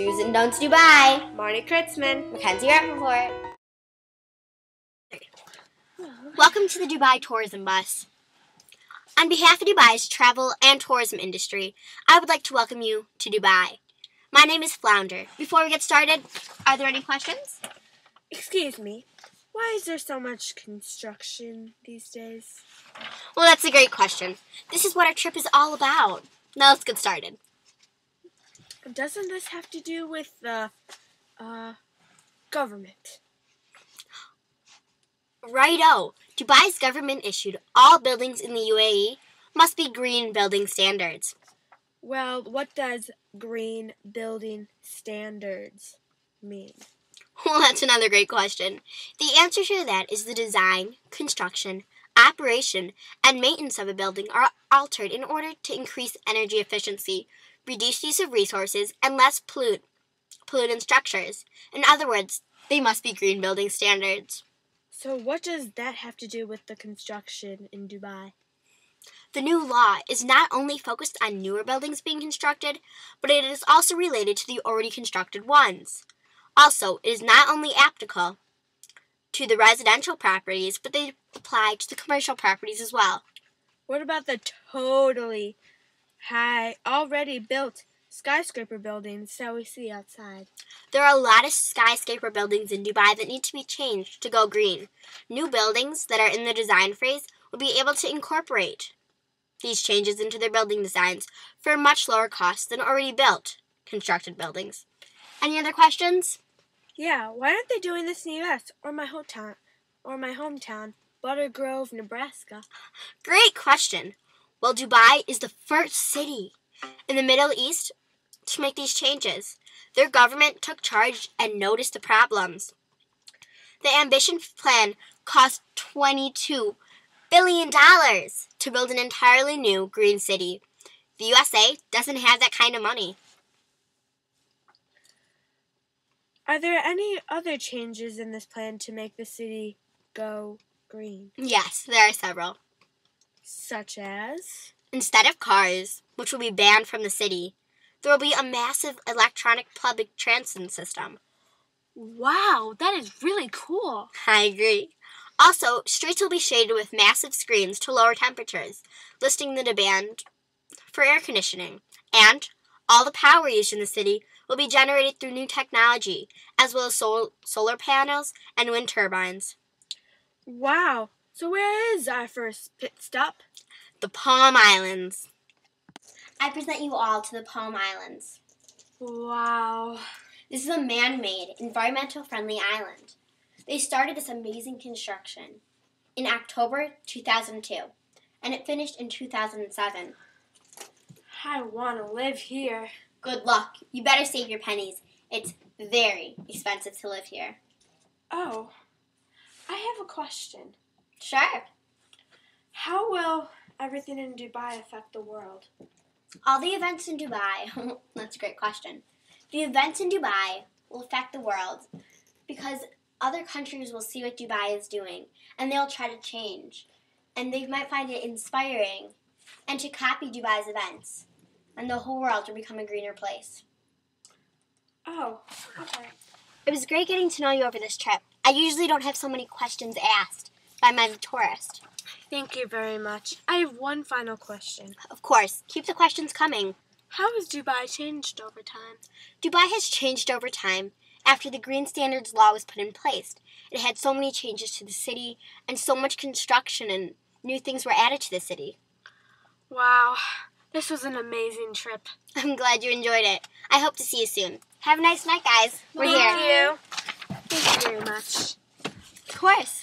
Do's and Don'ts Dubai. Marnie Kritzman. Mackenzie Rappaport. Welcome to the Dubai Tourism Bus. On behalf of Dubai's travel and tourism industry, I would like to welcome you to Dubai. My name is Flounder. Before we get started, are there any questions? Excuse me, why is there so much construction these days? Well, that's a great question. This is what our trip is all about. Now let's get started. Doesn't this have to do with the government? Righto. Dubai's government issued all buildings in the UAE must be green building standards. Well, what does green building standards mean? Well, that's another great question. The answer to that is the design, construction, operation, and maintenance of a building are altered in order to increase energy efficiency, reduce use of resources, and less pollutant structures. In other words, they must be green building standards. So what does that have to do with the construction in Dubai? The new law is not only focused on newer buildings being constructed, but it is also related to the already constructed ones. Also, it is not only applicable to the residential properties, but they apply to the commercial properties as well. What about the totally high, already built skyscraper buildings that we see outside? There are a lot of skyscraper buildings in Dubai that need to be changed to go green. New buildings that are in the design phase will be able to incorporate these changes into their building designs for a much lower cost than already built, constructed buildings. Any other questions? Yeah, why aren't they doing this in the U.S. or my hometown, Butter Grove, Nebraska? Great question. Well, Dubai is the first city in the Middle East to make these changes. Their government took charge and noticed the problems. The Ambition Plan cost $22 billion to build an entirely new green city. The USA doesn't have that kind of money. Are there any other changes in this plan to make the city go green? Yes, there are several. Such as? Instead of cars, which will be banned from the city, there will be a massive electronic public transit system. Wow, that is really cool. I agree. Also, streets will be shaded with massive screens to lower temperatures, listing the demand for air conditioning. And all the power used in the city will be generated through new technology, as well as solar panels and wind turbines. Wow, so where is our first pit stop? The Palm Islands. I present you all to the Palm Islands. Wow. This is a man-made, environmental-friendly island. They started this amazing construction in October 2002, and it finished in 2007. I want to live here. Good luck. You better save your pennies. It's very expensive to live here. Oh, I have a question. Sure. How will everything in Dubai affect the world? All the events in Dubai, that's a great question. The events in Dubai will affect the world because other countries will see what Dubai is doing and they'll try to change. And they might find it inspiring and to copy Dubai's events. And the whole world will become a greener place. Oh, okay. It was great getting to know you over this trip. I usually don't have so many questions asked by my tourist. Thank you very much. I have one final question. Of course. Keep the questions coming. How has Dubai changed over time? Dubai has changed over time after the Green Standards Law was put in place. It had so many changes to the city and so much construction and new things were added to the city. Wow. This was an amazing trip. I'm glad you enjoyed it. I hope to see you soon. Have a nice night, guys. We're here. Thank you. Thank you very much. Of course.